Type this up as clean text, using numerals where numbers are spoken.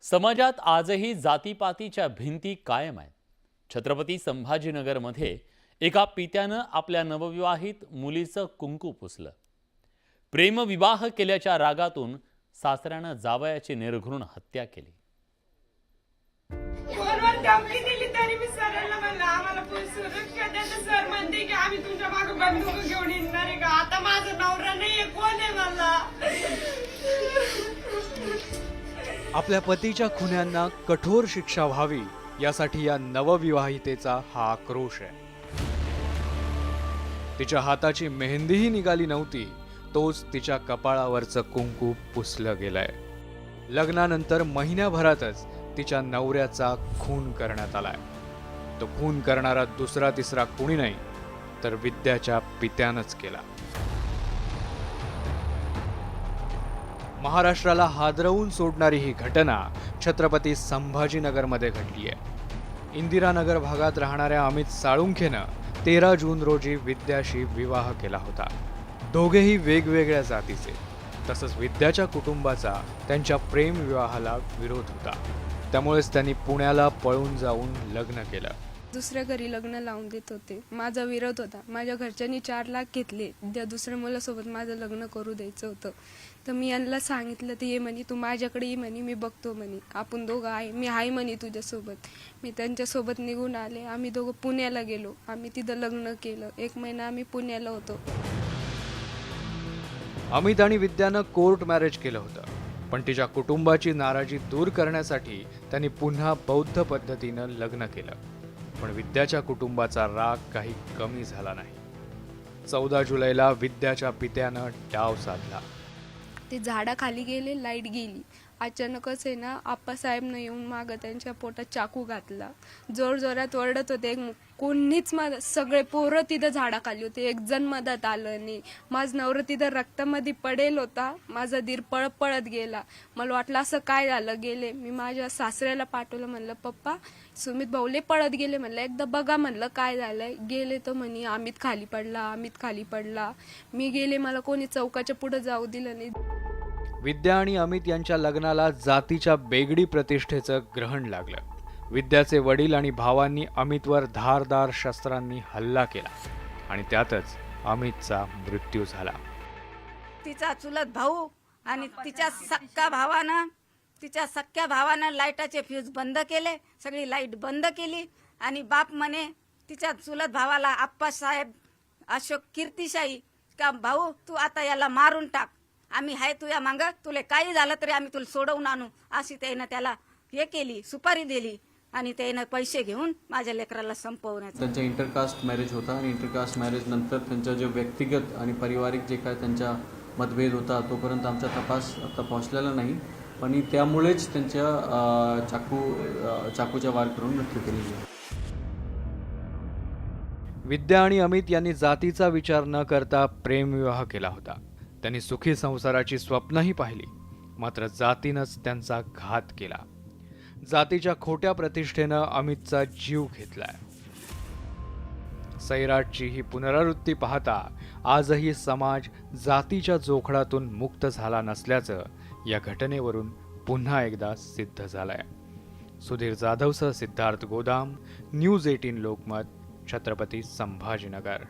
समाजात आजही जातीपातीच्या भिंती कायम आहेत. छत्रपती संभाजीनगरमध्ये एका पित्यानं आपल्या नवविवाहित मुलीचं कुंकू पुसलं. प्रेमविवाह केल्याच्या रागातून सासऱ्यानं जावयाची निर्घृण हत्या केली. फोनवर धमकी दिली तरी मी सरांना म्हणलं आम्हाला पोलीस सुरक्षा द्या. तर सर म्हणते की आम्ही तुमच्या मागे बंदूक घेऊन येणार आहे का. आता माझा नवरा नाहीये, कोण आहे मला. आपल्या पतीच्या खुन्यांना कठोर शिक्षा व्हावी यासाठी या नवविवाहितेचा हा आक्रोश आहे. तिच्या हाताची मेहंदीही निघाली नव्हती, तोच तिच्या कपाळावरचं कुंकू पुसलं गेलंय. लग्नानंतर महिन्याभरातच तिच्या नवऱ्याचा खून करण्यात आलाय. तो खून करणारा दुसरा तिसरा कोणी नाही तर विद्याच्या पित्यानंच केला. महाराष्ट्राला हादरवून सोडणारी ही घटना छत्रपती संभाजीनगरमध्ये घडली आहे. इंदिरानगर भागात राहणाऱ्या अमित साळुंखेनं 13 जून रोजी विद्याशी विवाह केला होता. दोघेही वेगवेगळ्या जातीचे. तसंच विद्याच्या कुटुंबाचा त्यांच्या प्रेम विवाहाला विरोध होता. त्यामुळेच त्यांनी पुण्याला पळून जाऊन लग्न केलं. दुसऱ्या घरी लग्न लावून देत होते. माझा विरोध होता. माझ्या घरच्यांनी 4 लाख घेतले. त्या दुसऱ्या मुलासोबत माझं लग्न करू द्यायचं होतं. तर मी यांना सांगितलं, तर ये म्हणे तू माझ्याकडे ये म्हणे, मी बघतो म्हणे, आपण दोघं आहे, मी आहे म्हणे तुझ्यासोबत. मी त्यांच्यासोबत निघून आले. आम्ही दोघं पुण्याला गेलो. आम्ही तिथं लग्न केलं. 1 महिना आम्ही पुण्याला होतो. अमित आणि विद्यानं कोर्ट मॅरेज केलं होतं, पण तिच्या कुटुंबाची नाराजी दूर करण्यासाठी त्यांनी पुन्हा बौद्ध पद्धतीनं लग्न केलं. पण विद्याच्या कुटुंबाचा राग काही कमी झाला नाही. 14 जुलैला विद्याच्या पित्यानं डाव साधला. ते झाडाखाली गेले, लाईट गेली. अचानकच आहे ना, आप्पासाहेबनं येऊन मागं त्यांच्या पोटात चाकू घातला. जोरजोरात ओरडत होते. कोणीच सगळे पोरं तिथं झाडाखाली होते. एक जण मदत आलं नाही. माझा नवरा तिथं रक्तामध्ये पडेल होता. माझा दीर पळत गेला. मला वाटलं असं काय झालं. गेले मी माझ्या सासऱ्याला पाठवलं. म्हणलं पप्पा सुमित भाऊले पळत गेले. म्हणलं एकदा बघा म्हणलं काय झालंय. गेले तर म्हणे अमित खाली पडला, अमित खाली पडला. मी गेले, मला कोणी चौकाच्या पुढे जाऊ दिलं नाही. विद्या आणि अमित यांच्या लग्नाला जातीच्या बेगडी प्रतिष्ठेचं ग्रहण लागलं. विद्याचे वडील आणि भावांनी अमितवर धारदार शस्त्रांनी हल्ला केला आणि त्यातच अमितचा मृत्यू झाला. तिचा चुलत भाऊ आणि तिच्या सख्या भावानं लाईटाचे फ्यूज बंद केले. सगळी लाईट बंद केली आणि बाप म्हणे तिच्या चुलत भावाला आप्पासाहेब अशोक कीर्तिशाही का भाऊ तू आता याला मारून टाक, आम्ही हाय तुझ्या मागं, तुला काही झालं तरी आम्ही तुला सोडवून आणू, अशी त्यानं त्याला हे केली, सुपारी दिली आणि त्यानं पैसे घेऊन माझ्या लेकराला संपवण्याचं. त्यांचा इंटरकास्ट मॅरेज होता आणि इंटरकास्ट मॅरेज नंतर त्यांचा जो व्यक्तिगत आणि पारिवारिक जे काय त्यांचा मतभेद होता तोपर्यंत आमचा तपास आता पोहोचलेला नाही. पण त्यामुळेच त्यांच्या चाकूच्या वार करून मृत्यू केलेली आहे. विद्या आणि अमित यांनी जातीचा विचार न करता प्रेमविवाह केला होता. त्यांनी सुखी संसाराची स्वप्नही पाहिली, मात्र जातीनंच त्यांचा घात केला. जातीच्या खोट्या प्रतिष्ठेनं अमितचा जीव घेतलाय. सैराटची ही पुनरावृत्ती पाहता आजही समाज जातीच्या जोखडातून मुक्त झाला नसल्याचं या घटनेवरून पुन्हा एकदा सिद्ध झालंय. सुधीर जाधवसह सिद्धार्थ गोदाम, न्यूज 18 लोकमत, छत्रपती संभाजीनगर.